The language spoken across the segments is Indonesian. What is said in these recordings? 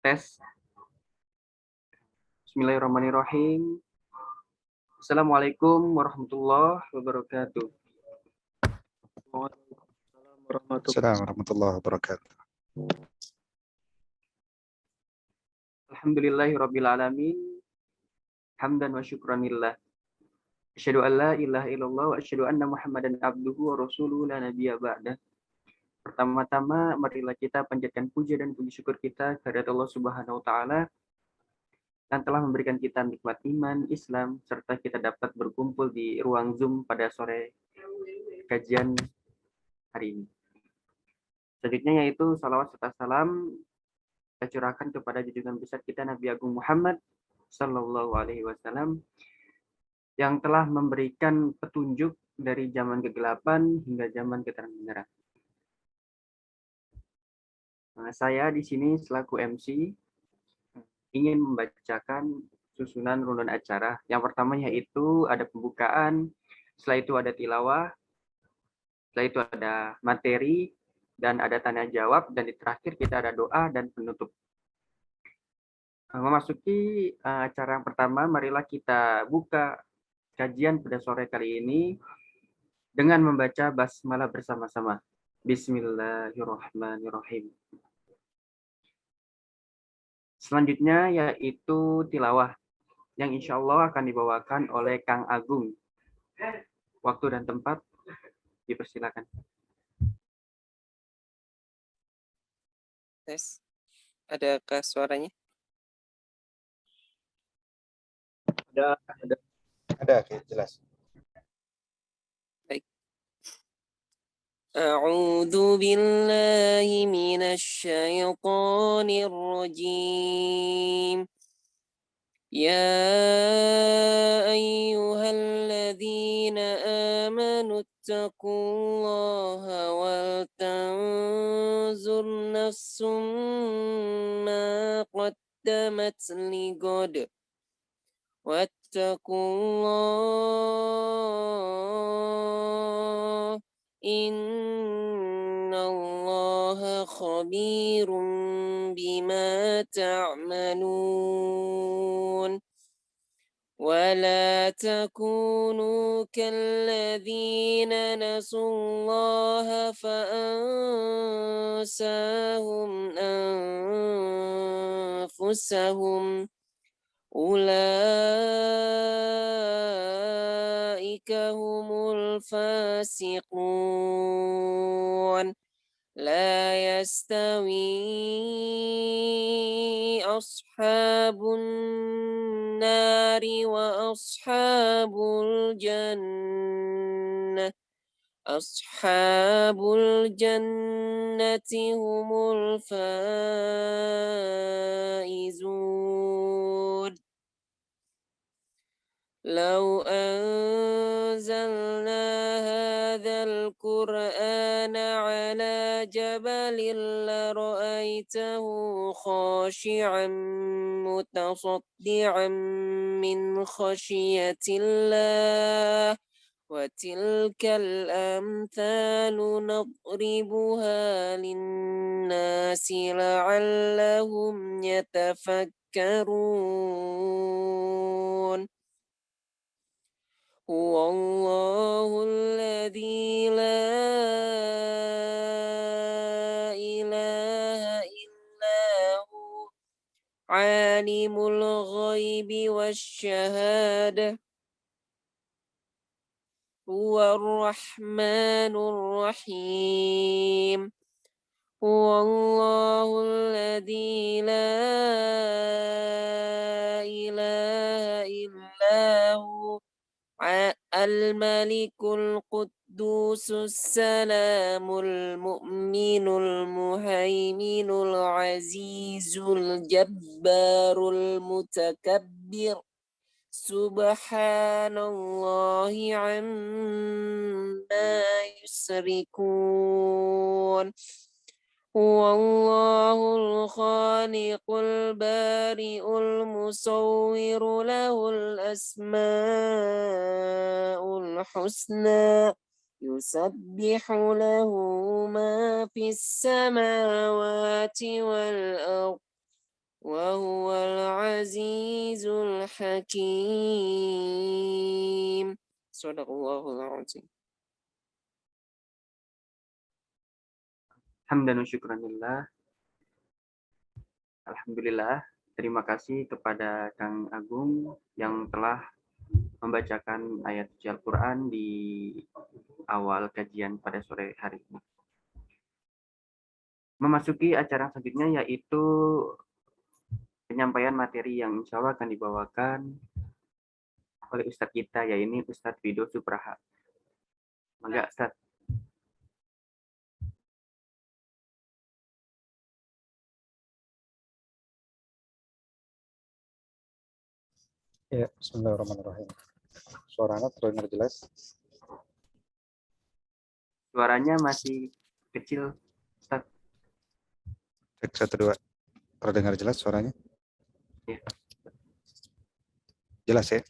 Tes. Bismillahirrahmanirrahim. Assalamualaikum warahmatullahi wabarakatuh. Assalamualaikum warahmatullahi wabarakatuh. Alhamdulillahirabbil alamin. Hamdan wa syukranillah. Asyhadu an la ilaha illallah wa asyhadu anna Muhammadan abduhu wa rasuluhu la nabiyya ba'dah. Pertama-tama marilah kita panjatkan puja dan puji syukur kita kepada Allah Subhanahu wa taala yang telah memberikan kita nikmat iman, Islam, serta kita dapat berkumpul di ruang Zoom pada sore kajian hari ini. Selanjutnya yaitu salawat serta salam kita curahkan kepada junjungan besar kita Nabi Agung Muhammad Sallallahu Alaihi Wasallam yang telah memberikan petunjuk dari zaman kegelapan hingga zaman keterangan. Nah, saya di sini selaku MC ingin membacakan susunan runun acara. Yang pertama yaitu ada pembukaan, setelah itu ada tilawah, setelah itu ada materi, dan ada tanya jawab, dan di terakhir kita ada doa dan penutup. Memasuki acara yang pertama, marilah kita buka kajian pada sore kali ini dengan membaca basmalah bersama-sama. Bismillahirrahmanirrahim. Selanjutnya yaitu tilawah yang insya Allah akan dibawakan oleh Kang Agung. Waktu dan tempat dipersilakan. Tes. Adakah suaranya? Ada, oke, jelas. Baik. A'udzu billahi minasyaitonir rajim. Ya ayyuhalladzina amanu taqullaha wal tanzur nafsum ma qaddamat ligad. Wattaqullah innallaha khabirum bima ta'malun. ولا تكونوا كالذين نسوا الله فأنساهم أنفسهم أولئك هم الفاسقون لا يستوي أصحاب النار وأصحاب الجنة أصحاب الجنة هم الفائزون لو أنزلنا هذا القرآن على جبل لرأيته خاشعا متصدعا من خشية الله وتلك الأمثال نضربها للناس لعلهم يتفكرون هو الله الذي لا إله إلا هو عالم الغيب والشهادة هو الرحمن الرحيم هو الله الذي لا إله إلا هو الملك القدوس السلام المؤمن المهيمن العزيز الجبار المتكبر سبحان الله عما يشركون هو الله الخالق البارئ المصور له الأسماء الحسنى يسبح له ما في السماوات والأرض وهو العزيز الحكيم. صدق الله العظيم. Hamdan wa syukranillah. Alhamdulillah. Terima kasih kepada Kang Agung yang telah membacakan ayat suci Al-Quran di awal kajian pada sore hari ini. Memasuki acara selanjutnya yaitu penyampaian materi yang insya Allah akan dibawakan oleh Ustadz kita, yaitu Ustadz Wido Supraha. Mangga Ustadz. Ya, bismillahirrahmanirrahim. Suaranya terdengar jelas? Suaranya masih kecil, Ustadz. Cek 1, 2. Terdengar jelas suaranya? Ya. Jelas ya?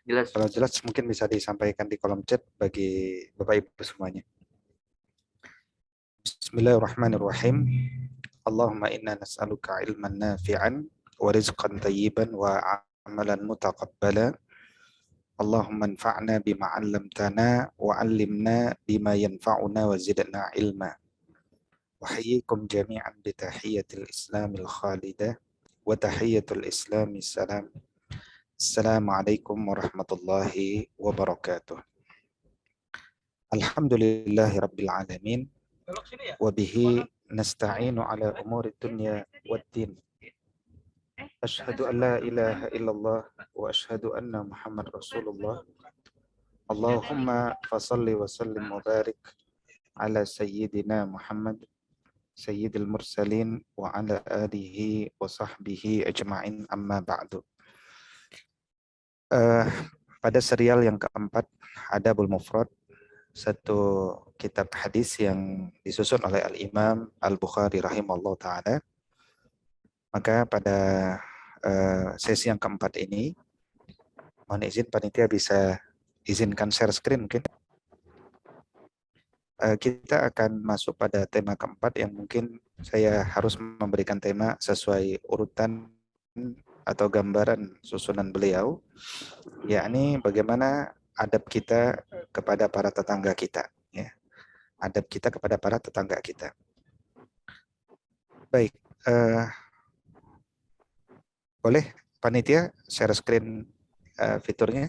Jelas. Kalau jelas mungkin bisa disampaikan di kolom chat bagi Bapak Ibu semuanya. Bismillahirrahmanirrahim. Allahumma inna nas'aluka ilman nafi'an wa rizqan tayyiban wa amalan mutaqabbala. Allahumma anfa'na bima 'allamtana wa 'allimna bima yanfa'una wa zidna ilma. Uhayyikum jami'an bi tahiyyatil islamil khalidah wa tahiyyatul islami salam. Assalamualaikum warahmatullahi wabarakatuh. Alhamdulillahi rabbil alamin wa bihi nasta'inu ala umuri dunya waddin. Asyhadu an la ilaha illallah wa asyhadu anna Muhammad Rasulullah. Allahumma fasalli wa sallim wa barik ala sayyidina Muhammad sayyidil mursalin wa ala alihi wa sahbihi ajma'in, amma ba'du. Pada serial yang keempat, Adabul Mufrad, satu kitab hadis yang disusun oleh Al-Imam Al-Bukhari rahimahullah ta'ala. Maka pada sesi yang keempat ini, mohon izin panitia bisa izinkan share screen mungkin. Kita akan masuk pada tema keempat yang mungkin saya harus memberikan tema sesuai urutan atau gambaran susunan beliau, yakni bagaimana adab kita kepada para tetangga kita, ya. Adab kita kepada para tetangga kita. Baik, boleh panitia share screen fiturnya?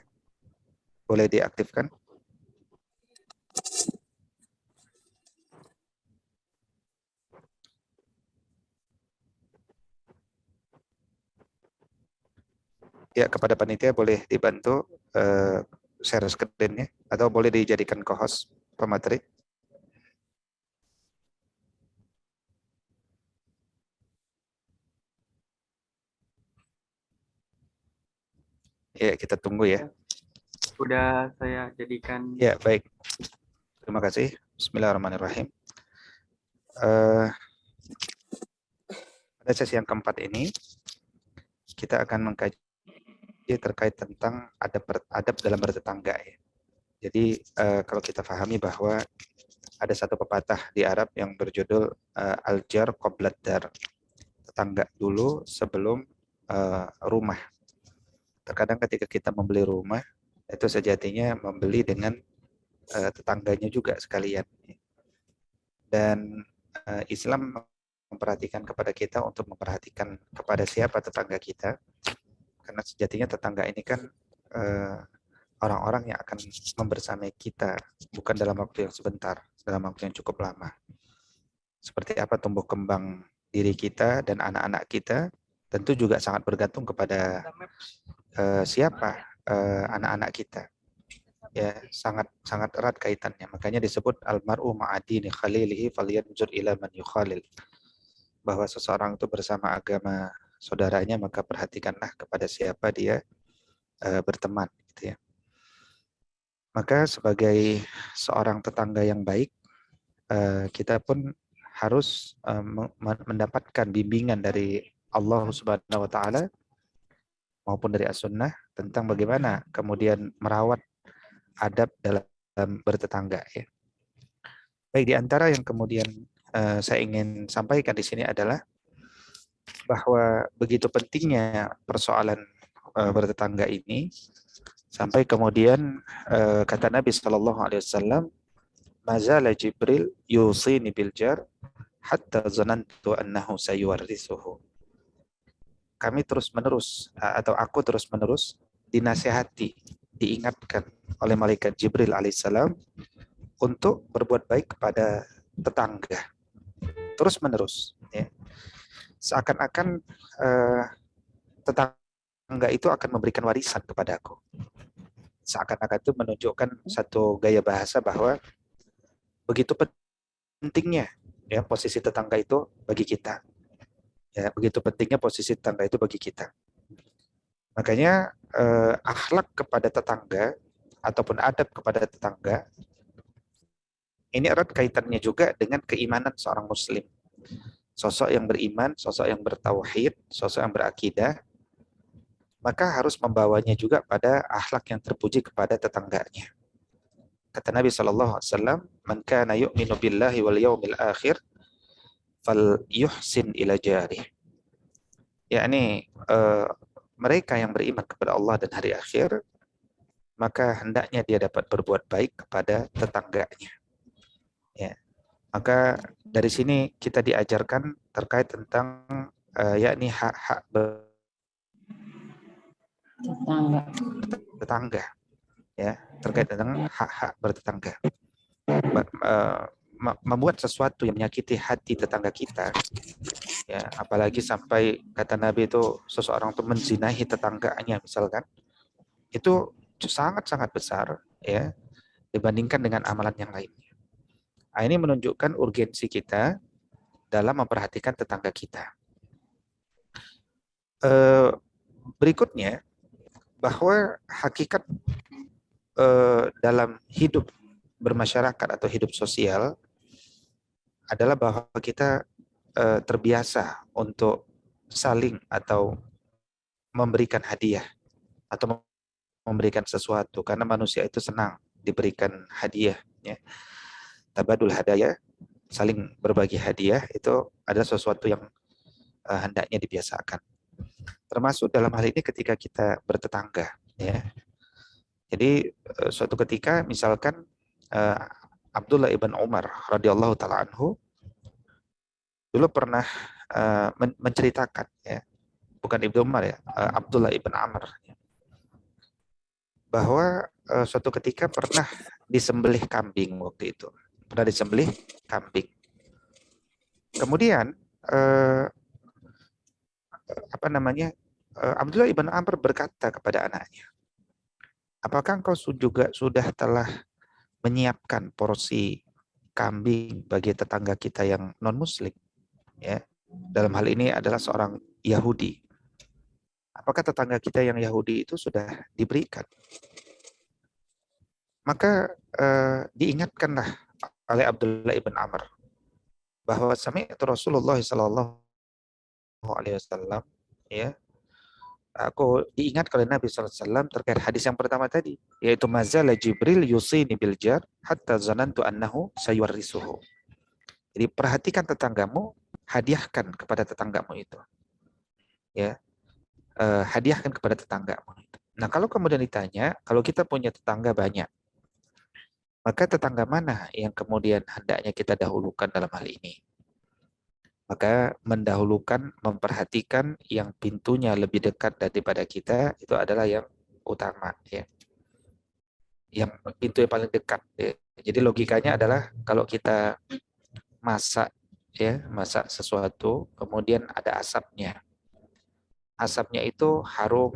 Boleh diaktifkan? Ya, kepada panitia boleh dibantu share screen-nya atau boleh dijadikan co-host pemateri. Ya, kita tunggu ya. Sudah saya jadikan. Ya, baik. Terima kasih. Bismillahirrahmanirrahim. Pada sesi yang keempat ini, kita akan mengkaji terkait tentang adab dalam bertetangga. Ya. Jadi, kalau kita pahami bahwa ada satu pepatah di Arab yang berjudul Al-Jar Qabla Dar. Tetangga dulu sebelum rumah. Terkadang ketika kita membeli rumah, itu sejatinya membeli dengan tetangganya juga sekalian. Dan Islam memperhatikan kepada kita untuk memperhatikan kepada siapa tetangga kita, karena sejatinya tetangga ini kan orang-orang yang akan membersamai kita, bukan dalam waktu yang sebentar, dalam waktu yang cukup lama. Seperti apa tumbuh kembang diri kita dan anak-anak kita, tentu juga sangat bergantung kepada siapa anak-anak kita. Ya, sangat erat kaitannya. Makanya disebut almar'u ma'adini khalilihi falyanzur ila man yukhalil. Bahwa seseorang itu bersama agama saudaranya, maka perhatikanlah kepada siapa dia berteman, gitu ya. Maka sebagai seorang tetangga yang baik, kita pun harus mendapatkan bimbingan dari Allah Subhanahu wa taala maupun dari As-Sunnah tentang bagaimana kemudian merawat adab dalam bertetangga, ya. Baik, di antara yang kemudian saya ingin sampaikan di sini adalah bahwa begitu pentingnya persoalan bertetangga ini sampai kemudian kata Nabi Shallallahu Alaihi Wasallam, "Mazala Jibril yusini bil jar hatta zanantu annahu sayuwarrithuhu." Kami terus-menerus atau aku terus-menerus dinasihati, diingatkan oleh malaikat Jibril alaihissalam untuk berbuat baik kepada tetangga. Terus-menerus. Ya. Seakan-akan tetangga itu akan memberikan warisan kepadaku. Seakan-akan itu menunjukkan satu gaya bahasa bahwa begitu pentingnya ya posisi tetangga itu bagi kita. Ya, begitu pentingnya posisi tetangga itu bagi kita. Makanya akhlak kepada tetangga ataupun adab kepada tetangga ini erat kaitannya juga dengan keimanan seorang muslim. Sosok yang beriman, sosok yang bertauhid, sosok yang berakidah, maka harus membawanya juga pada akhlak yang terpuji kepada tetangganya. Kata Nabi SAW, "Man kana yu'minu billahi wal yawmil akhir, fal yuhsin ila jarih." Yakni mereka yang beriman kepada Allah dan hari akhir, maka hendaknya dia dapat berbuat baik kepada tetangganya. Ya. Maka dari sini kita diajarkan terkait tentang yakni hak-hak tetangga, ya, terkait tentang hak-hak bertetangga. Membuat sesuatu yang menyakiti hati tetangga kita, ya, apalagi sampai kata Nabi itu seseorang itu menzinahi tetangganya misalkan, itu sangat-sangat besar, ya, dibandingkan dengan amalan yang lainnya. Nah, ini menunjukkan urgensi kita dalam memperhatikan tetangga kita. Berikutnya, bahwa hakikat dalam hidup bermasyarakat atau hidup sosial adalah bahwa kita terbiasa untuk saling atau memberikan hadiah atau memberikan sesuatu, karena manusia itu senang diberikan hadiah. Ya. Tabadul hadaya, saling berbagi hadiah, itu adalah sesuatu yang hendaknya dibiasakan. Termasuk dalam hal ini ketika kita bertetangga. Ya. Jadi suatu ketika misalkan Abdullah ibn Umar radhiyallahu taala anhu dulu pernah menceritakan, ya, bukan Ibnu Umar ya, Abdullah ibn Amr, ya, bahwa suatu ketika pernah disembelih kambing waktu itu, pernah disembelih kambing. Kemudian Abdullah ibn Amr berkata kepada anaknya, "Apakah engkau juga sudah telah menyiapkan porsi kambing bagi tetangga kita yang non-muslim?" Ya, dalam hal ini adalah seorang Yahudi. Apakah tetangga kita yang Yahudi itu sudah diberikan? Maka diingatkanlah oleh Abdullah ibn Amr bahwa sami'tu Rasulullah sallallahu alaihi wasallam, ya, aku diingat oleh Nabi sallallahu alaihi wasallam terkait hadis yang pertama tadi, yaitu mazala Jibril yusini bil jar hatta zanantu annahu sayuwarrisuhu. Jadi perhatikan tetanggamu, hadiahkan kepada tetanggamu itu. Ya. Hadiahkan kepada tetanggamu itu. Nah, kalau kemudian ditanya, kalau kita punya tetangga banyak, maka tetangga mana yang kemudian hendaknya kita dahulukan dalam hal ini? Maka mendahulukan, memperhatikan yang pintunya lebih dekat daripada kita, itu adalah yang utama, ya. Yang pintu yang paling dekat, ya. Jadi logikanya adalah kalau kita masak, ya, masak sesuatu, kemudian ada asapnya. Asapnya itu harum,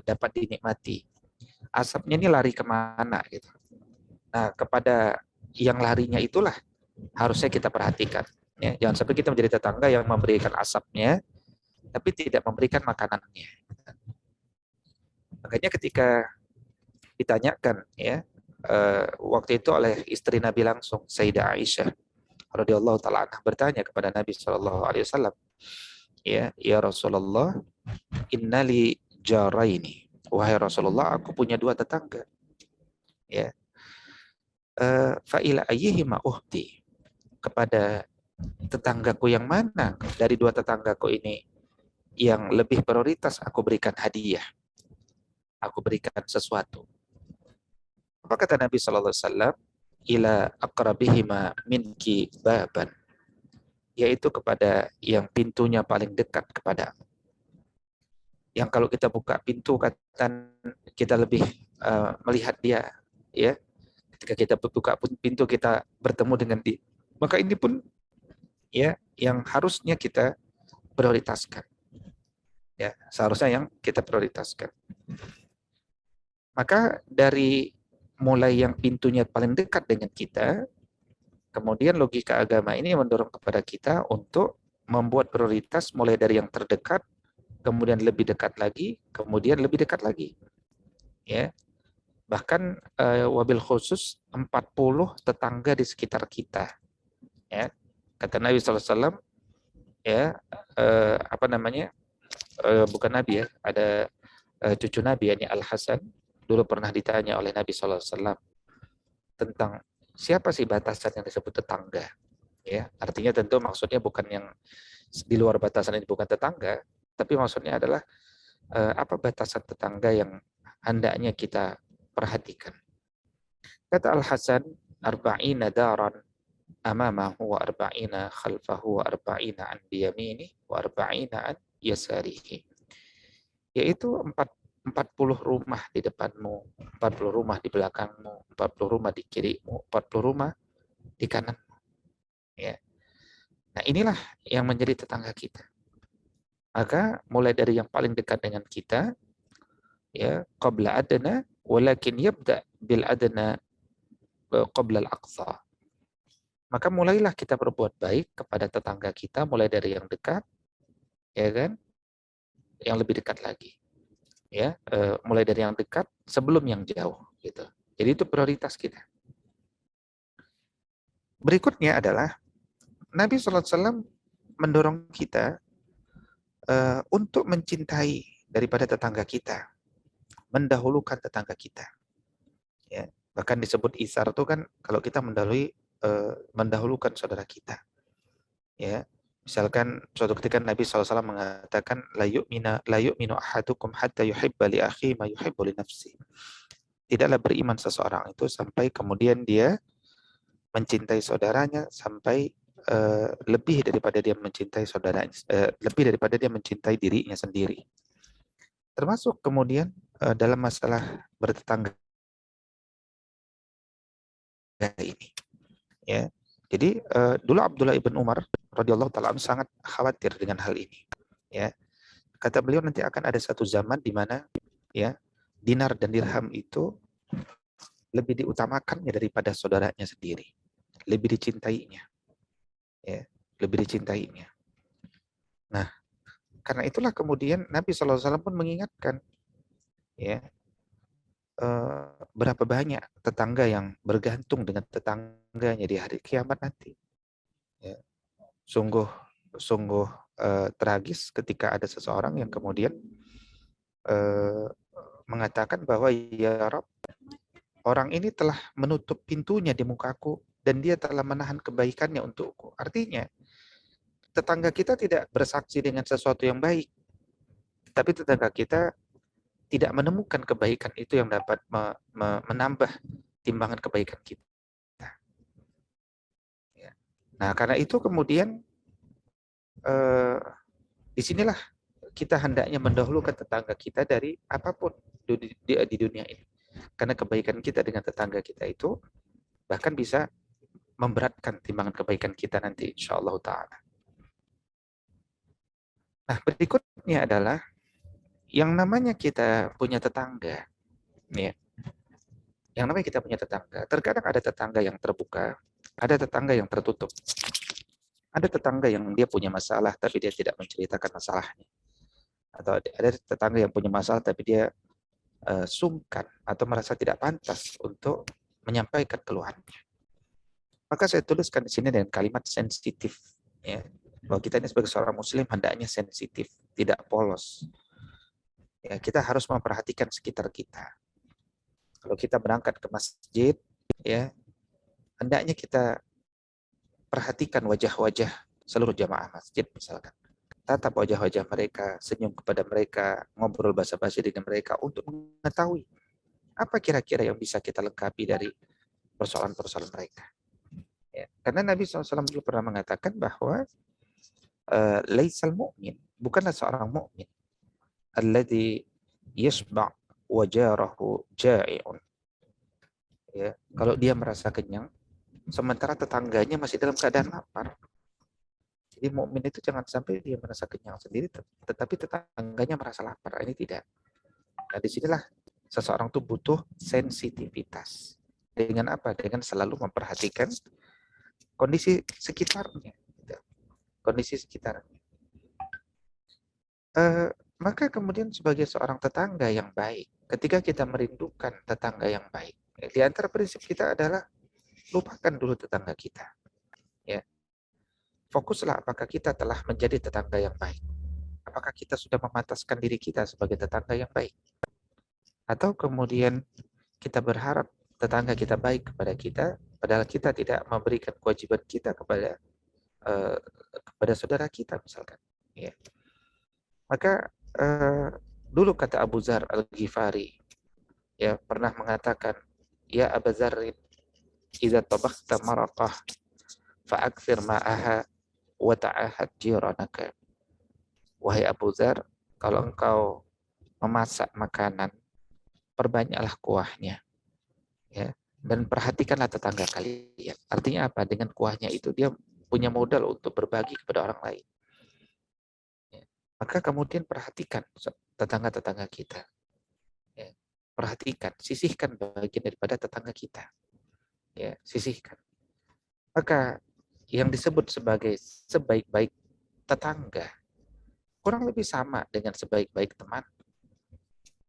dapat dinikmati. Asapnya ini lari kemana gitu. Nah, kepada yang larinya itulah harusnya kita perhatikan. Ya, jangan sampai kita menjadi tetangga yang memberikan asapnya, tapi tidak memberikan makanannya. Makanya ketika ditanyakan, ya, waktu itu oleh istri Nabi langsung, Sayyidah Aisyah radhiyallahu taala anha bertanya kepada Nabi SAW, ya Rasulullah, innali jaraini. Wahai Rasulullah, aku punya dua tetangga. Ya. Fa'ila ayyihima uhti. Kepada tetanggaku yang mana dari dua tetanggaku ini yang lebih prioritas aku berikan hadiah, aku berikan sesuatu. Apa kata Nabi Sallallahu Alaihi Wasallam? Ila aqrabihima minki baban, yaitu kepada yang pintunya paling dekat kepada. Yang kalau kita buka pintu, kita lebih melihat dia, ya. Ketika kita buka pintu, kita bertemu dengan dia. Maka ini pun ya yang harusnya kita prioritaskan. Ya, seharusnya yang kita prioritaskan. Maka dari mulai yang pintunya paling dekat dengan kita, kemudian logika agama ini mendorong kepada kita untuk membuat prioritas mulai dari yang terdekat, kemudian lebih dekat lagi, kemudian lebih dekat lagi. Ya. Bahkan wabil khusus 40 tetangga di sekitar kita. Ya. Kata Nabi SAW, ya, apa namanya? Bukan Nabi ya, ada cucu Nabi, yakni Al-Hasan, dulu pernah ditanya oleh Nabi SAW tentang siapa sih batasan yang disebut tetangga. Ya, artinya tentu maksudnya bukan yang di luar batasan ini, bukan tetangga, tapi maksudnya adalah apa batasan tetangga yang hendaknya kita perhatikan. Kata Al-Hasan, arba'ina daran amamahu wa arba'ina khalfahu wa arba'ina an biyamini wa arba'ina an yasarihi. Yaitu 40 rumah di depanmu, 40 rumah di belakangmu, 40 rumah di kirimu, 40 rumah di kananmu. Ya. Nah, inilah yang menjadi tetangga kita. Maka mulai dari yang paling dekat dengan kita, ya, qabla adna, walakin yabda bil adna qabla al-aqsa. Maka mulailah kita berbuat baik kepada tetangga kita mulai dari yang dekat, ya kan, yang lebih dekat lagi, ya, mulai dari yang dekat sebelum yang jauh, gitu. Jadi itu prioritas kita. Berikutnya adalah Nabi SAW mendorong kita untuk mencintai daripada tetangga kita, mendahulukan tetangga kita. Ya, bahkan disebut isar itu kan kalau kita mendahulukan saudara kita. Ya, misalkan suatu ketika Nabi SAW mengatakan la yu'minu ahadukum hatta yuhibba li akhi ma yuhibbu li nafsi. Tidaklah beriman seseorang itu sampai kemudian dia mencintai saudaranya sampai lebih daripada dia mencintai saudaranya, lebih daripada dia mencintai dirinya sendiri. Termasuk kemudian dalam masalah bertetangga ini, ya. Jadi dulu Abdullah ibn Umar radhiyallahu taala sangat khawatir dengan hal ini. Ya, kata beliau nanti akan ada satu zaman di mana ya dinar dan dirham itu lebih diutamakannya daripada saudaranya sendiri, lebih dicintainya, ya, lebih dicintainya. Nah, karena itulah kemudian Nabi SAW pun mengingatkan, ya, berapa banyak tetangga yang bergantung dengan tetangganya di hari kiamat nanti. Ya. Sungguh tragis ketika ada seseorang yang kemudian mengatakan bahwa ya Rabb, orang ini telah menutup pintunya di mukaku dan dia telah menahan kebaikannya untukku. Artinya tetangga kita tidak bersaksi dengan sesuatu yang baik, tapi tetangga kita tidak menemukan kebaikan itu yang dapat menambah timbangan kebaikan kita. Nah, karena itu kemudian disinilah kita hendaknya mendahulukan tetangga kita dari apapun di dunia ini. Karena kebaikan kita dengan tetangga kita itu bahkan bisa memberatkan timbangan kebaikan kita nanti insyaallah ta'ala. Nah, berikutnya adalah yang namanya kita punya tetangga, ya. Yang namanya kita punya tetangga, terkadang ada tetangga yang terbuka, ada tetangga yang tertutup. Ada tetangga yang dia punya masalah tapi dia tidak menceritakan masalahnya. Atau ada tetangga yang punya masalah tapi dia sungkan atau merasa tidak pantas untuk menyampaikan keluhannya. Maka saya tuliskan di sini dengan kalimat sensitif, ya, bahwa kita ini sebagai seorang muslim hendaknya sensitif, tidak polos. Ya, kita harus memperhatikan sekitar kita. Kalau kita berangkat ke masjid, ya, hendaknya kita perhatikan wajah-wajah seluruh jamaah masjid misalkan. Tatap wajah-wajah mereka, senyum kepada mereka, ngobrol basa-basi dengan mereka untuk mengetahui apa kira-kira yang bisa kita lengkapi dari persoalan-persoalan mereka. Ya. Karena Nabi SAW dulu pernah mengatakan bahwa laisal mu'min, bukanlah seorang mukmin alladzi yashba' wajarahu ja'i'un. Ya, kalau dia merasa kenyang sementara tetangganya masih dalam keadaan lapar. Jadi mukmin itu jangan sampai dia merasa kenyang sendiri tetapi tetangganya merasa lapar. Ini tidak. Nah, disinilah seseorang tuh butuh sensitivitas. Dengan apa? Dengan selalu memperhatikan kondisi sekitarnya. Kondisi sekitarnya. Maka kemudian sebagai seorang tetangga yang baik, ketika kita merindukan tetangga yang baik, di antara prinsip kita adalah lupakan dulu tetangga kita. Ya. Fokuslah apakah kita telah menjadi tetangga yang baik. Apakah kita sudah memataskan diri kita sebagai tetangga yang baik. Atau kemudian kita berharap tetangga kita baik kepada kita, padahal kita tidak memberikan kewajiban kita kepada saudara kita misalkan. Ya. Maka dulu kata Abu Dzar Al-Ghifari, ya pernah mengatakan, ya Abu Dzar, idza tabakhta maraqah fa'akthir ma'aha wa ta'ahad jiranaka. Wahai Abu Dzar, kalau engkau memasak makanan, perbanyaklah kuahnya, ya, dan perhatikanlah tetangga kalian. Artinya apa? Dengan kuahnya itu dia punya modal untuk berbagi kepada orang lain. Ya. Maka kemudian perhatikan tetangga-tetangga kita. Ya. Perhatikan, sisihkan bagian daripada tetangga kita. Ya, sisihkan. Maka yang disebut sebagai sebaik-baik tetangga kurang lebih sama dengan sebaik-baik teman.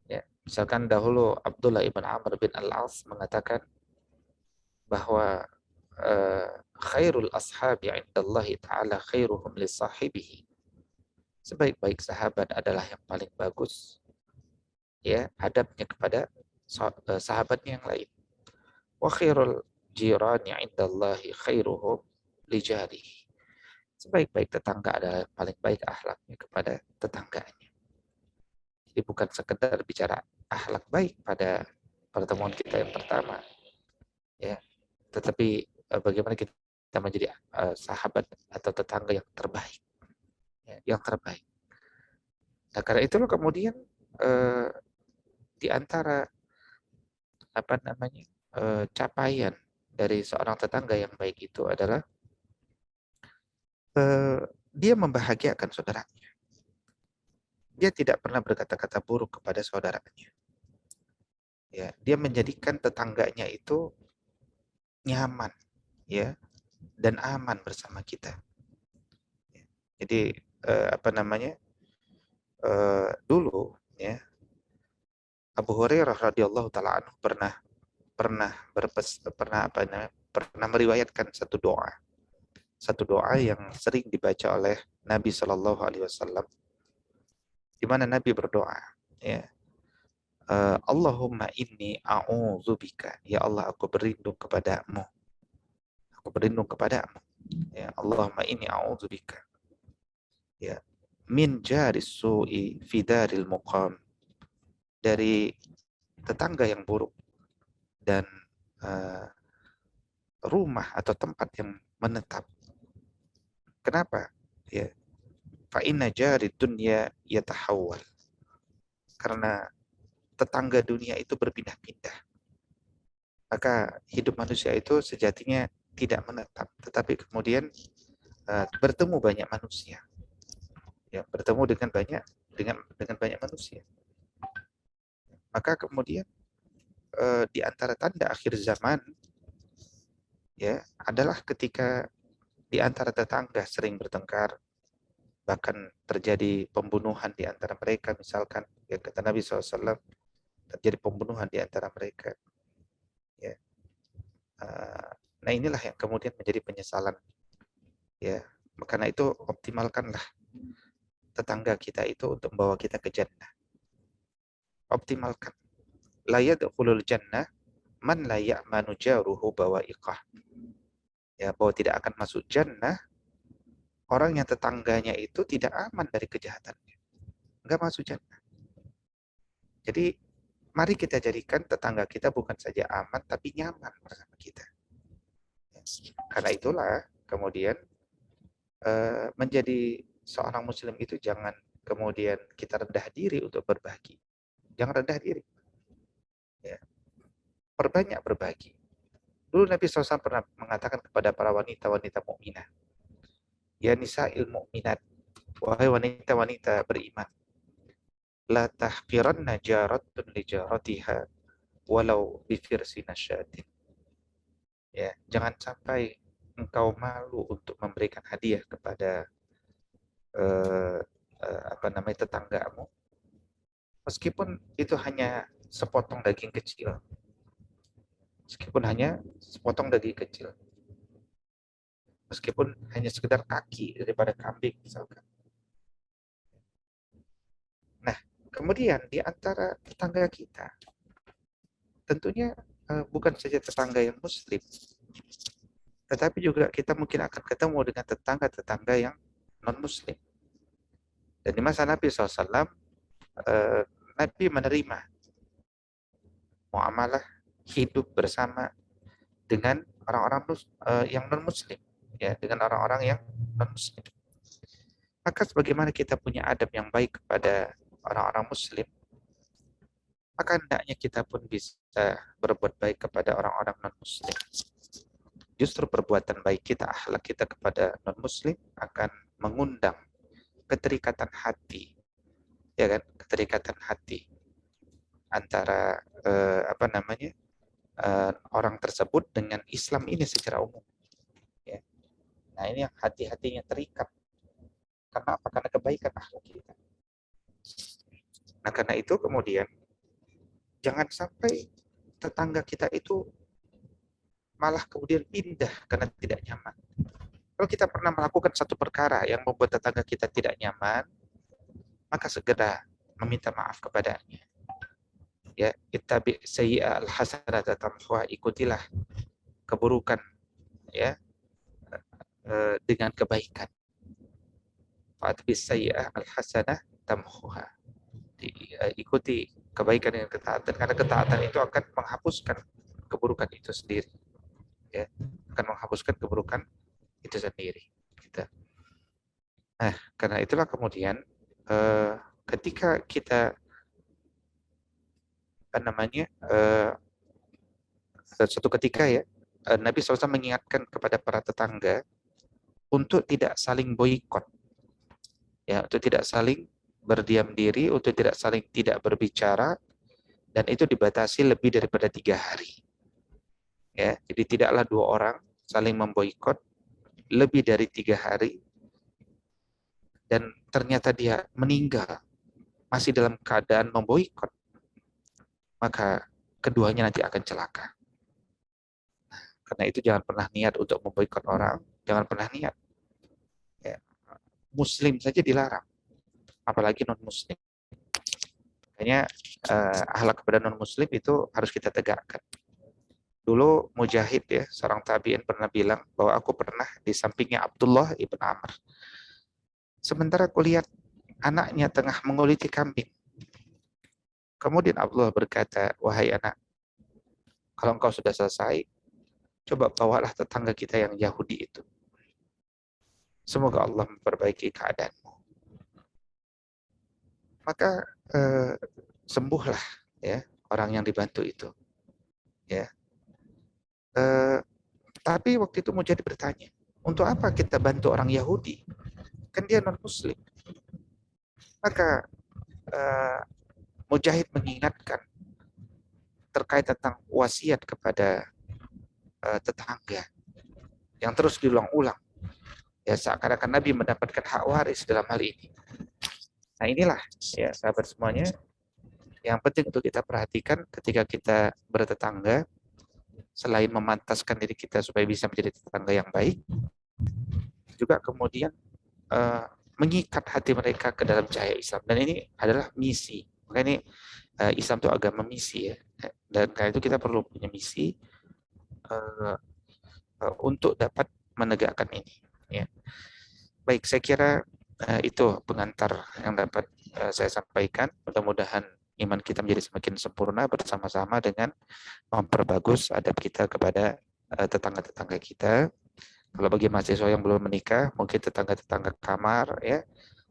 Ya, misalkan dahulu Abdullah ibn Amr bin Al-As mengatakan bahwa khairul ashabi indallahi ta'ala khairuhum li sahibihi. Sebaik-baik sahabat adalah yang paling bagus, ya, adabnya kepada sahabatnya yang lain. Wa khairul jirani indallahi khairuhum li jarihi. Sebaik-baik tetangga adalah yang paling baik akhlaknya kepada tetangganya. Jadi bukan sekedar bicara akhlak baik pada pertemuan kita yang pertama, ya, tetapi bagaimana kita menjadi sahabat atau tetangga yang terbaik, ya, yang terbaik. Nah, karena itulah kemudian di antara capaian dari seorang tetangga yang baik itu adalah dia membahagiakan saudaranya. Dia tidak pernah berkata-kata buruk kepada saudaranya. Ya, dia menjadikan tetangganya itu nyaman, ya, dan aman bersama kita. Jadi dulu, ya, Abu Hurairah radhiyallahu taala anhu pernah meriwayatkan satu doa yang sering dibaca oleh Nabi Shallallahu Alaihi Wasallam, di mana Nabi berdoa, ya, Allahumma inni a'udzubika, ya Allah aku berlindung kepadamu, ya Allahumma inni a'udzubika, ya, min jaris su'i fi daril muqam, dari tetangga yang buruk dan rumah atau tempat yang menetap. Kenapa? Ya, fa inna jarid dunya yatahawwal, karena tetangga dunia itu berpindah-pindah. Maka hidup manusia itu sejatinya tidak menetap, tetapi kemudian bertemu banyak manusia. Ya, bertemu dengan banyak manusia. Maka kemudian di antara tanda akhir zaman, ya, adalah ketika di antara tetangga sering bertengkar, bahkan terjadi pembunuhan di antara mereka, misalkan, ya, kata Nabi SAW, terjadi pembunuhan di antara mereka. Ya. Nah, inilah yang kemudian menjadi penyesalan. Ya, karena itu optimalkanlah tetangga kita itu untuk membawa kita ke jannah. Optimalkan. La yadkhulul jannah man la ya'manu jaruhu bawa'iqah. ya, bahwa tidak akan masuk jannah orang yang tetangganya itu tidak aman dari kejahatannya. Enggak masuk jannah. Jadi mari kita jadikan tetangga kita bukan saja aman tapi nyaman bersama kita. Karena itulah kemudian menjadi seorang muslim itu jangan kemudian kita rendah diri untuk berbagi. Jangan rendah diri. Ya. Perbanyak berbagi. Dulu Nabi SAW pernah mengatakan kepada para wanita-wanita mukminah, ya nisa'il mu'minat, wahai wanita-wanita beriman, la tahqiranna jaratun li jaratiha walau bifirsi nasyatin. Ya, jangan sampai engkau malu untuk memberikan hadiah kepada tetanggamu, meskipun itu hanya sepotong daging kecil. Meskipun hanya sepotong daging kecil. Meskipun hanya sekedar kaki daripada kambing misalkan. Nah, kemudian di antara tetangga kita, tentunya bukan saja tetangga yang muslim, tetapi juga kita mungkin akan ketemu dengan tetangga-tetangga yang non-muslim. Dan di masa Nabi SAW, Nabi menerima muamalah hidup bersama dengan orang-orang yang non-muslim, ya, dengan orang-orang yang non-muslim. Maka sebagaimana kita punya adab yang baik kepada orang-orang muslim, maka hendaknya kita pun bisa berbuat baik kepada orang-orang non-muslim. Justru perbuatan baik kita, akhlak kita kepada non-muslim akan mengundang keterikatan hati, ya kan, keterikatan hati antara orang tersebut dengan Islam ini secara umum. Ya. Nah ini yang hati-hatinya terikat. Karena apa? Karena kebaikan akhlak kita. Nah karena itu kemudian jangan sampai tetangga kita itu malah kemudian pindah karena tidak nyaman. Kalau kita pernah melakukan satu perkara yang membuat tetangga kita tidak nyaman, maka segera meminta maaf kepadanya. Ya, ittabi sayyi'al hasanata tamhuha, ikutilah keburukan ya dengan kebaikan. Fa'atbi sayyi'al hasanah tamhuha. Ikuti kebaikan dengan ketaatan, karena ketaatan itu akan menghapuskan keburukan itu sendiri. Ya, akan menghapuskan keburukan itu sendiri. Gitu. Nah, karena itulah kemudian ketika kita suatu ketika ya Nabi SAW mengingatkan kepada para tetangga untuk tidak saling boikot, ya, untuk tidak saling berdiam diri, untuk tidak saling tidak berbicara, dan itu dibatasi lebih daripada 3 hari. Ya, jadi tidaklah 2 orang saling memboikot lebih dari 3 hari, dan ternyata dia meninggal masih dalam keadaan memboikot, maka keduanya nanti akan celaka. Karena itu jangan pernah niat untuk memboikot orang, jangan pernah niat. Ya. Muslim saja dilarang, apalagi non-muslim. Makanya akhlak kepada non-muslim itu harus kita tegakkan. Dulu Mujahid ya, seorang tabi'in pernah bilang bahwa aku pernah di sampingnya Abdullah ibn Amr. Sementara aku lihat anaknya tengah menguliti kambing. Kemudian Abdullah berkata, wahai anak, kalau engkau sudah selesai, coba bawalah tetangga kita yang Yahudi itu. Semoga Allah memperbaiki keadaanmu. Maka sembuhlah ya orang yang dibantu itu. Ya. Tapi waktu itu Mujahid bertanya, untuk apa kita bantu orang Yahudi? Kan dia non-muslim. Maka Mujahid mengingatkan terkait tentang wasiat kepada tetangga yang terus diulang-ulang. Ya, seakan-akan Nabi mendapatkan hak waris dalam hal ini. Nah inilah ya sahabat semuanya yang penting untuk kita perhatikan ketika kita bertetangga, selain memantaskan diri kita supaya bisa menjadi tetangga yang baik, juga kemudian mengikat hati mereka ke dalam cahaya Islam. Dan ini adalah misi. Makanya ini Islam itu agama misi ya. Dan karena itu kita perlu punya misi untuk dapat menegakkan ini. Ya. Baik, saya kira itu pengantar yang dapat saya sampaikan. Mudah-mudahan iman kita menjadi semakin sempurna bersama-sama dengan memperbagus adab kita kepada tetangga-tetangga kita. Kalau bagi mahasiswa yang belum menikah, mungkin tetangga-tetangga kamar, ya,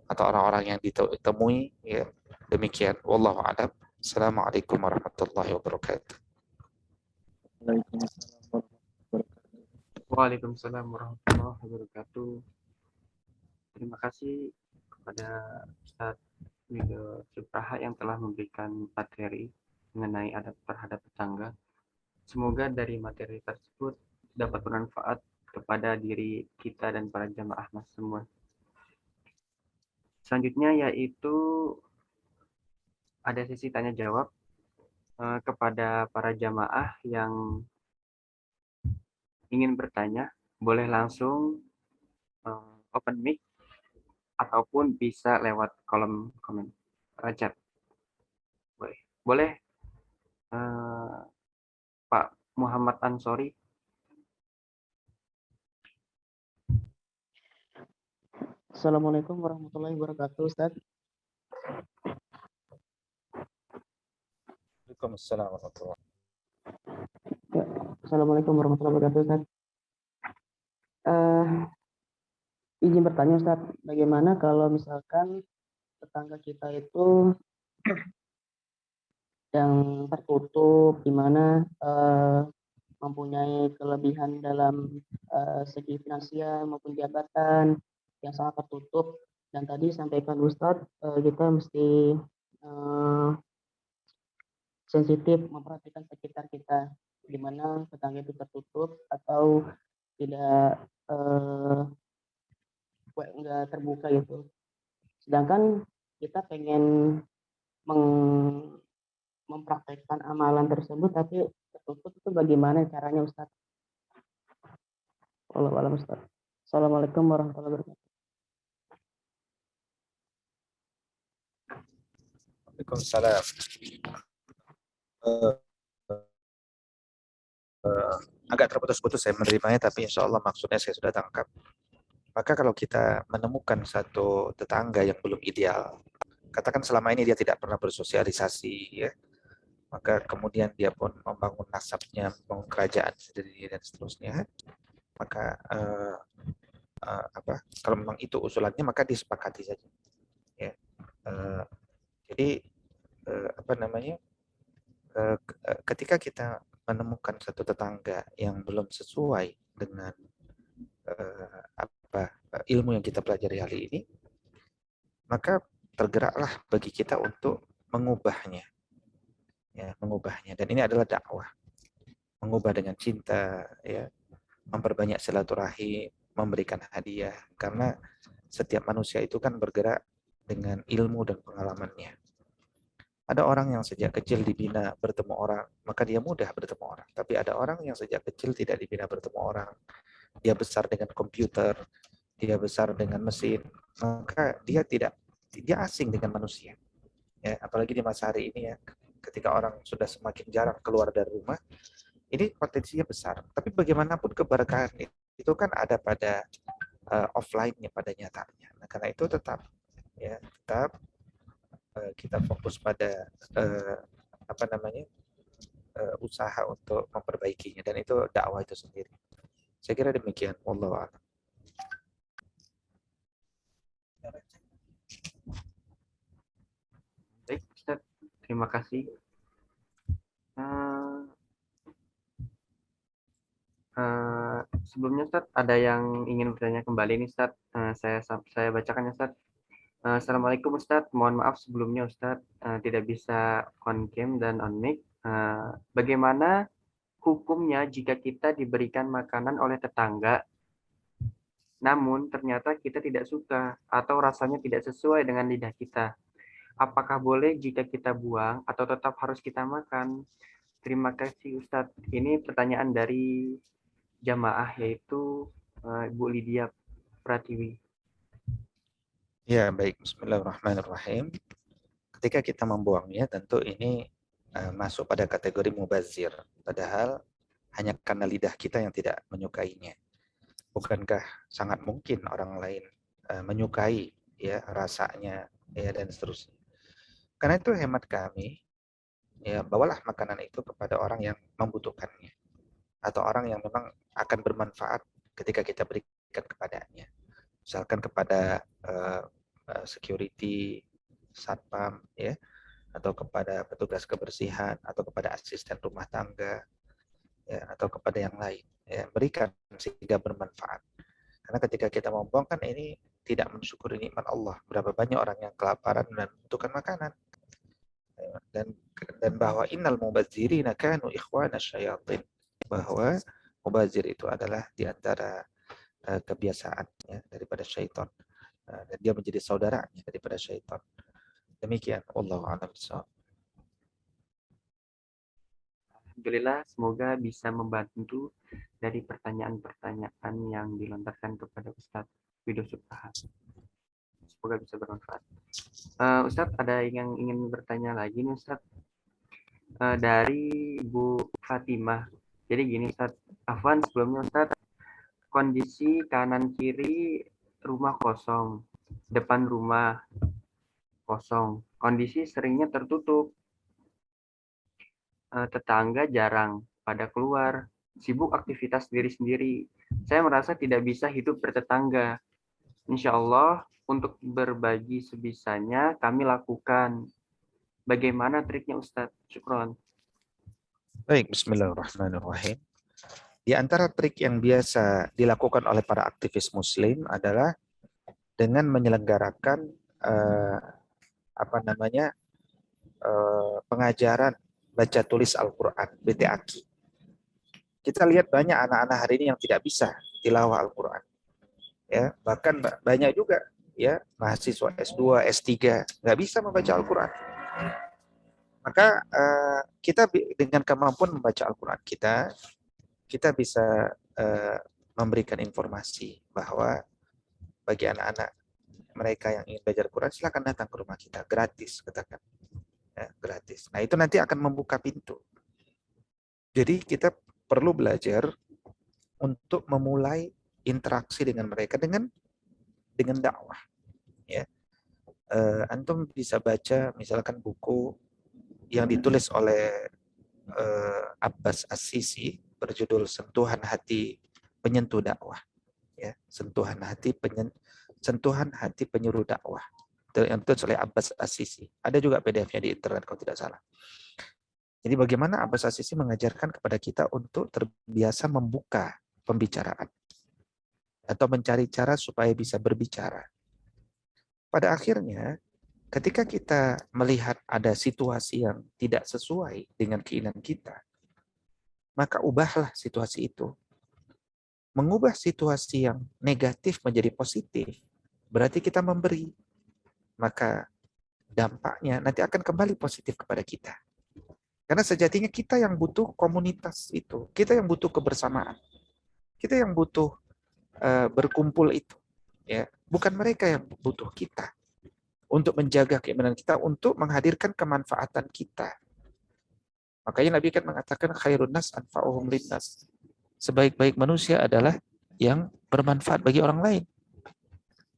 atau orang-orang yang ditemui, ya. Demikian. Wallahu a'lam. Assalamualaikum warahmatullahi wabarakatuh. Waalaikumsalam warahmatullahi wabarakatuh. Terima kasih kepada Ustadz Wido Supraha yang telah memberikan materi mengenai adab terhadap tetangga. Semoga dari materi tersebut dapat bermanfaat kepada diri kita dan para jamaah mas semua. Selanjutnya yaitu ada sesi tanya jawab kepada para jamaah yang ingin bertanya, boleh langsung open mic ataupun bisa lewat kolom komen chat. Boleh Pak Muhammad Ansori. Assalamualaikum warahmatullahi wabarakatuh, Ustaz. Waalaikumsalam warahmatullahi wabarakatuh. Ya, Assalamualaikum warahmatullahi wabarakatuh, Ustaz. Izin bertanya, Ustaz, bagaimana kalau misalkan tetangga kita itu yang tertutup, di mana mempunyai kelebihan dalam segi finansial maupun jabatan yang sangat tertutup, dan tadi sampaikan Ustadz, kita mesti sensitif memperhatikan sekitar kita, di mana tetangga itu tertutup atau tidak nggak terbuka gitu. Sedangkan kita pengen mempraktekkan amalan tersebut tapi tertutup, itu bagaimana caranya, Ustadz? Wallahu a'lam, Ustadz. Assalamualaikum warahmatullahi wabarakatuh. Waalaikumsalam. Agak terputus-putus saya menerimanya, tapi insya Allah maksudnya saya sudah tangkap. Maka kalau kita menemukan satu tetangga yang belum ideal, katakan selama ini dia tidak pernah bersosialisasi, ya, maka kemudian dia pun membangun nasabnya, membangun kerajaan sendiri dan seterusnya, maka kalau memang itu usulannya maka disepakati saja. Ya. Jadi ketika kita menemukan satu tetangga yang belum sesuai dengan ilmu yang kita pelajari hari ini, maka tergeraklah bagi kita untuk mengubahnya, ya, mengubahnya. Dan ini adalah dakwah, mengubah dengan cinta, ya, memperbanyak silaturahim, memberikan hadiah, karena setiap manusia itu kan bergerak dengan ilmu dan pengalamannya. Ada orang yang sejak kecil dibina bertemu orang, maka dia mudah bertemu orang. Tapi ada orang yang sejak kecil tidak dibina bertemu orang. Dia besar dengan komputer, dia besar dengan mesin, maka dia asing dengan manusia. Ya, apalagi di masa hari ini, ya, ketika orang sudah semakin jarang keluar dari rumah, ini potensinya besar. Tapi bagaimanapun keberkahan itu kan ada pada offline-nya, pada nyatanya. Nah, karena itu tetap kita fokus pada usaha untuk memperbaikinya, dan itu dakwah itu sendiri. Saya kira demikian. Wallahu a'lam. Baik, Ustaz. Terima kasih. Sebelumnya Ustaz, ada yang ingin bertanya kembali nih Ustaz. Saya bacakan ya Ustaz. Assalamualaikum Ustaz, mohon maaf sebelumnya Ustaz tidak bisa on cam dan on mic. Bagaimana hukumnya jika kita diberikan makanan oleh tetangga, namun ternyata kita tidak suka atau rasanya tidak sesuai dengan lidah kita? Apakah boleh jika kita buang atau tetap harus kita makan? Terima kasih Ustaz. Ini pertanyaan dari jamaah yaitu Ibu Lydia Pratiwi. Ya, baik. Bismillahirrahmanirrahim. Ketika kita membuangnya, tentu ini masuk pada kategori mubazir. Padahal hanya karena lidah kita yang tidak menyukainya. Bukankah sangat mungkin orang lain menyukai ya rasanya ya dan seterusnya. Karena itu hemat kami, ya bawalah makanan itu kepada orang yang membutuhkannya atau orang yang memang akan bermanfaat ketika kita berikan kepadanya. Misalkan kepada security, satpam, ya, atau kepada petugas kebersihan, atau kepada asisten rumah tangga, ya, atau kepada yang lain. Ya, berikan sehingga bermanfaat. Karena ketika kita membuang kan ini tidak mensyukuri nikmat Allah. Berapa banyak orang yang kelaparan dan membutuhkan makanan. Dan bahwa innal mubadzirina kanu ikhwana syayatin. Bahwa mubazir itu adalah di antara kebiasaan ya, daripada syaitan. Dan dia menjadi saudaranya daripada syaitan. Demikian. Wallahu a'lam bishawab. Alhamdulillah, semoga bisa membantu dari pertanyaan-pertanyaan yang dilontarkan kepada Ustadz Widodo Supraha. Semoga bisa bermanfaat. Ustadz, ada yang ingin bertanya lagi nih Ustadz. Dari Bu Fatimah. Jadi gini Ustadz, Afwan sebelumnya Ustadz, kondisi kanan kiri rumah kosong, depan rumah kosong, kondisi seringnya tertutup. Tetangga jarang pada keluar, sibuk aktivitas diri sendiri. Saya merasa tidak bisa hidup bertetangga. Insya Allah untuk berbagi sebisanya kami lakukan. Bagaimana triknya Ustadz? Syukron. Baik, bismillahirrahmanirrahim. Di antara trik yang biasa dilakukan oleh para aktivis muslim adalah dengan menyelenggarakan pengajaran baca tulis Al-Quran, BTAQ. Kita lihat banyak anak-anak hari ini yang tidak bisa tilawah Al-Quran. Ya, bahkan banyak juga ya mahasiswa S2, S3 nggak bisa membaca Al-Quran. Maka kita dengan kemampuan membaca Al-Quran kita bisa memberikan informasi bahwa bagi anak-anak mereka yang ingin belajar Quran silakan datang ke rumah kita gratis, katakan ya, gratis. Nah itu nanti akan membuka pintu. Jadi kita perlu belajar untuk memulai interaksi dengan mereka dengan dakwah. Ya, antum bisa baca misalkan buku yang ditulis oleh Abbas As-Sisi berjudul Sentuhan Hati Penyentuh Dakwah. Ya, sentuhan hati penyuruh dakwah. Yang ditulis oleh Abbas As-Sisi. Ada juga PDF-nya di internet kalau tidak salah. Jadi bagaimana Abbas As-Sisi mengajarkan kepada kita untuk terbiasa membuka pembicaraan atau mencari cara supaya bisa berbicara. Pada akhirnya, ketika kita melihat ada situasi yang tidak sesuai dengan keinginan kita, maka ubahlah situasi itu. Mengubah situasi yang negatif menjadi positif, berarti kita memberi. Maka dampaknya nanti akan kembali positif kepada kita. Karena sejatinya kita yang butuh komunitas itu, kita yang butuh kebersamaan, kita yang butuh berkumpul itu, ya bukan mereka yang butuh kita untuk menjaga keimanan kita, untuk menghadirkan kemanfaatan kita. Makanya Nabi kan mengatakan khairun nas anfa'uhum linnas. Sebaik-baik manusia adalah yang bermanfaat bagi orang lain.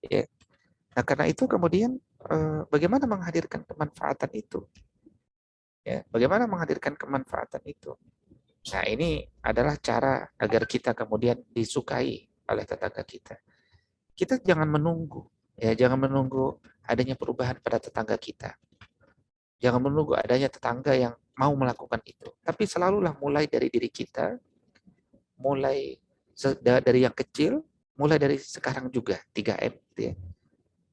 Ya. Nah karena itu kemudian bagaimana menghadirkan kemanfaatan itu? Ya, bagaimana menghadirkan kemanfaatan itu? Nah, ini adalah cara agar kita kemudian disukai oleh tetangga kita. Kita jangan menunggu, ya, jangan menunggu adanya perubahan pada tetangga kita. Jangan menunggu adanya tetangga yang mau melakukan itu. Tapi selalulah mulai dari diri kita, mulai dari yang kecil, mulai dari sekarang juga 3M, ya.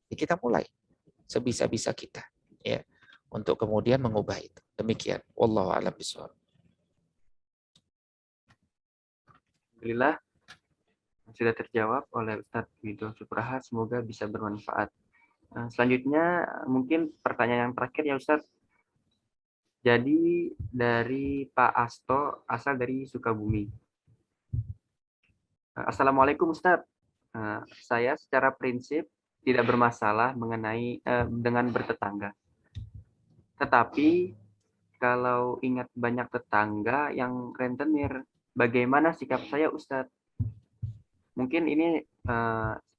Jadi kita mulai sebisa-bisa kita, ya, untuk kemudian mengubah itu. Demikian. Wallahu a'lam bishawab. Alhamdulillah sudah terjawab oleh Ustadz Widodo Supraha. Semoga bisa bermanfaat. Selanjutnya mungkin pertanyaan yang terakhir ya Ustadz. Jadi dari Pak Asto, asal dari Sukabumi. Assalamualaikum Ustadz. Saya secara prinsip tidak bermasalah mengenai dengan bertetangga. Tetapi kalau ingat banyak tetangga yang rentenir, bagaimana sikap saya Ustadz? Mungkin ini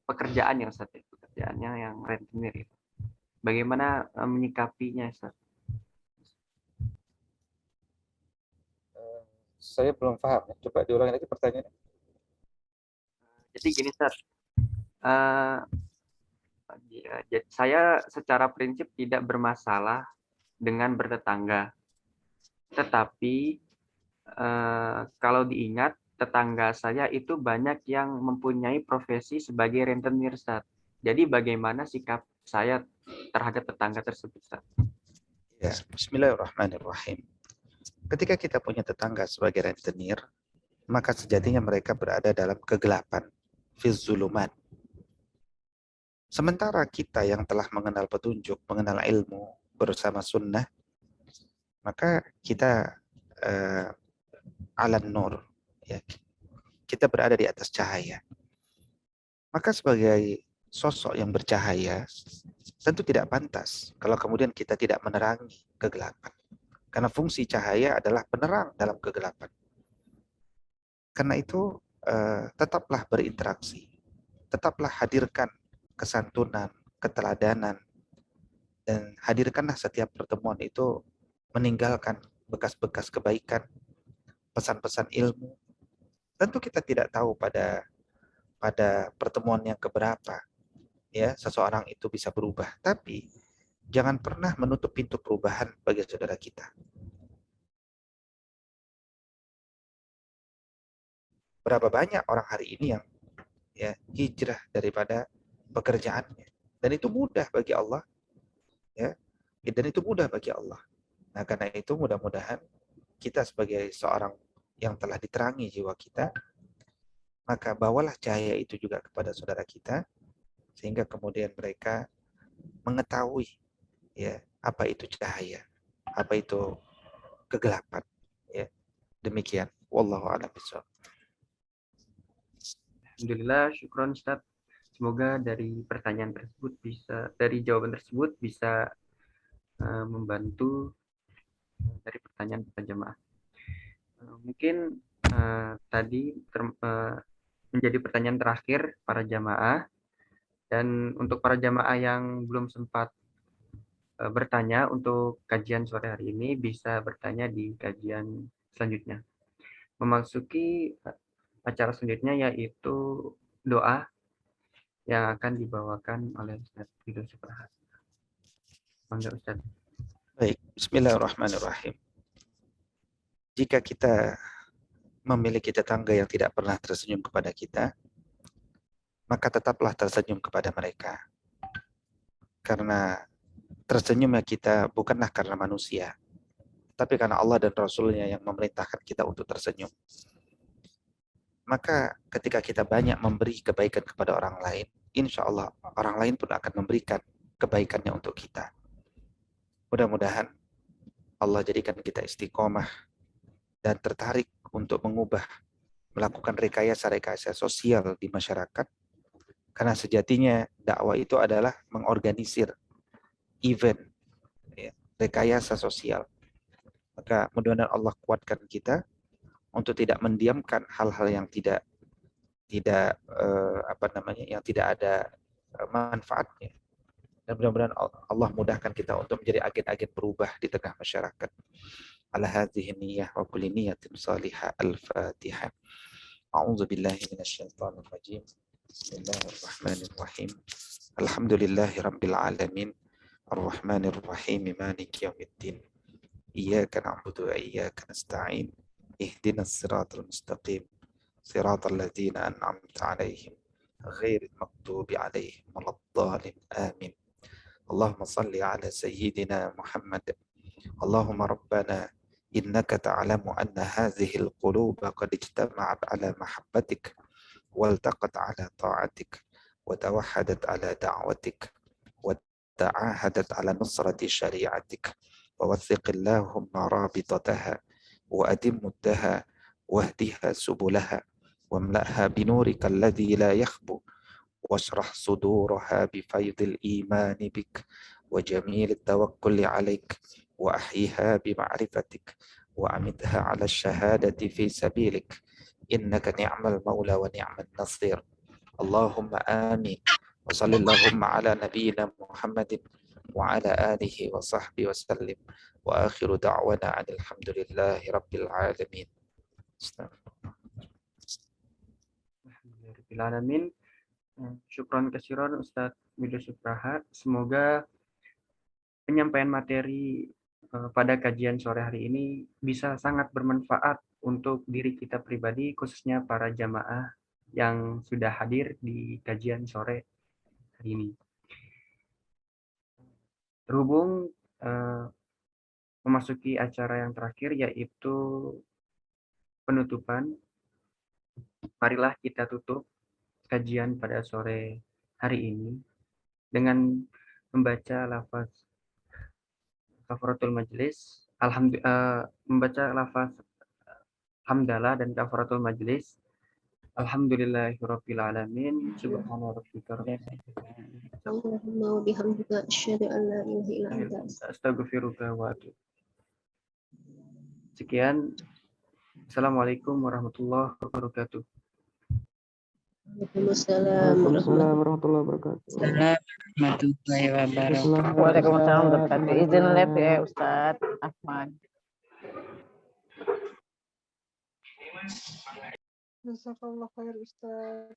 pekerjaan ya Ustadz, pekerjaannya yang rentenir itu. Bagaimana menyikapinya Ustadz? Saya belum paham. Coba diulangi lagi pertanyaannya. Jadi gini Ustadz, saya secara prinsip tidak bermasalah dengan bertetangga. Tetapi kalau diingat, tetangga saya itu banyak yang mempunyai profesi sebagai rentenir, Ustaz. Jadi bagaimana sikap saya terhadap tetangga tersebut, Ustaz? Ya, bismillahirrahmanirrahim. Ketika kita punya tetangga sebagai rentenir, maka sejatinya mereka berada dalam kegelapan, fiz zulumat. Sementara kita yang telah mengenal petunjuk, mengenal ilmu bersama sunnah, maka kita alan nur, ya. Kita berada di atas cahaya. Maka sebagai sosok yang bercahaya, tentu tidak pantas kalau kemudian kita tidak menerangi kegelapan. Karena fungsi cahaya adalah penerang dalam kegelapan. Karena itu tetaplah berinteraksi, tetaplah hadirkan kesantunan, keteladanan, dan hadirkanlah setiap pertemuan itu meninggalkan bekas-bekas kebaikan, pesan-pesan ilmu. Tentu kita tidak tahu pada pertemuan yang keberapa ya seseorang itu bisa berubah, tapi jangan pernah menutup pintu perubahan bagi saudara kita. Berapa banyak orang hari ini yang ya hijrah daripada pekerjaannya, dan itu mudah bagi Allah, ya, dan itu mudah bagi Allah. Nah, karena itu mudah-mudahan kita sebagai seorang yang telah diterangi jiwa kita, maka bawalah cahaya itu juga kepada saudara kita, sehingga kemudian mereka mengetahui ya apa itu cahaya, apa itu kegelapan, ya. Demikian, wallahu a'lam bishawab. Alhamdulillah, syukron Ustaz. Semoga dari pertanyaan tersebut dari jawaban tersebut bisa membantu dari pertanyaan para jamaah. Mungkin tadi menjadi pertanyaan terakhir para jamaah, dan untuk para jamaah yang belum sempat bertanya untuk kajian sore hari ini bisa bertanya di kajian selanjutnya. Memasuki acara selanjutnya yaitu doa yang akan dibawakan oleh Ustaz Ridho Suprahat. Bangga Ustaz. Baik, bismillahirrahmanirrahim. Jika kita memiliki tetangga yang tidak pernah tersenyum kepada kita, maka tetaplah tersenyum kepada mereka. Karena tersenyumnya kita bukanlah karena manusia, tapi karena Allah dan Rasulnya yang memerintahkan kita untuk tersenyum. Maka ketika kita banyak memberi kebaikan kepada orang lain, insya Allah orang lain pun akan memberikan kebaikannya untuk kita. Mudah-mudahan Allah jadikan kita istiqomah dan tertarik untuk melakukan rekayasa-rekayasa sosial di masyarakat. Karena sejatinya dakwah itu adalah mengorganisir event, ya, rekayasa sosial. Maka mudah-mudahan Allah kuatkan kita untuk tidak mendiamkan hal-hal yang tidak yang tidak ada manfaatnya. Dan mudah-mudahan Allah mudahkan kita untuk menjadi agen-agen berubah di tengah masyarakat. Ala hadhihi niyyah wa kulli niyyatin salihah. Al-Fatihah. A'udzu billahi minasyaitonir rajim. Bismillahirrahmanirrahim. Alhamdulillahirabbil alamin. Ar-Rahmanir Rahim. Maliki yaumiddin. Iyyaka na'budu wa iyyaka nasta'in. Ihdinas siratal mustaqim. Siratal ladzina an'amta 'alaihim ghairil maghdubi 'alaihim waladdallin. Amin. Allahumma salli 'ala sayyidina Muhammad. Allahumma rabbana innaka ta'lamu anna hadhihi al-quluba qad ijtama'at 'ala mahabbatik waltaqat 'ala ta'atik wa tawahhadat 'ala da'watik wa ta'ahadat 'ala nusrati syari'atik wa wathiq Allahumma rabitataha wa adimmuttaha wahdiha subulaha wamla'ha binurika alladhi la yakhbu washrah suduraha bifaydil imani bik wa jamil tawakkuli 'alaik wa ahyiha bima'rifatik وأمتها على الشهادة في سبيلك إنك نعم المولى ونعم النصير اللهم آمين وصل اللهم على نبينا محمد وعلى آله وصحبه وسلم وآخر دعوانا أن الحمد لله رب العالمين. Alhamdulillahirrahmanirrahim. Syukran kasiran Ustadz Widu Supraha. Semoga penyampaian materi pada kajian sore hari ini bisa sangat bermanfaat untuk diri kita pribadi, khususnya para jamaah yang sudah hadir di kajian sore hari ini. Terhubung memasuki acara yang terakhir, yaitu penutupan. Marilah kita tutup kajian pada sore hari ini dengan membaca lafaz kafaratul majlis, membaca lafaz hamdalah dan kafaratul majlis. Alhamdulillahirabbil alamin. Subhana rabbika rabbil Allahumma wa bihamdika asyhadu an la ilaha illa anta astaghfiruka wa atubu. Sekian. Assalamualaikum warahmatullahi wabarakatuh. Waalaikumsalam Waalaikumsalam warahmatullahi wabarakatuh. Warahmatullahi wabarakatuh. Waalaikumsalam warahmatullahi wabarakatuh. Izin live ya Ustadz Ahmad. Jazakallah khair Ustaz.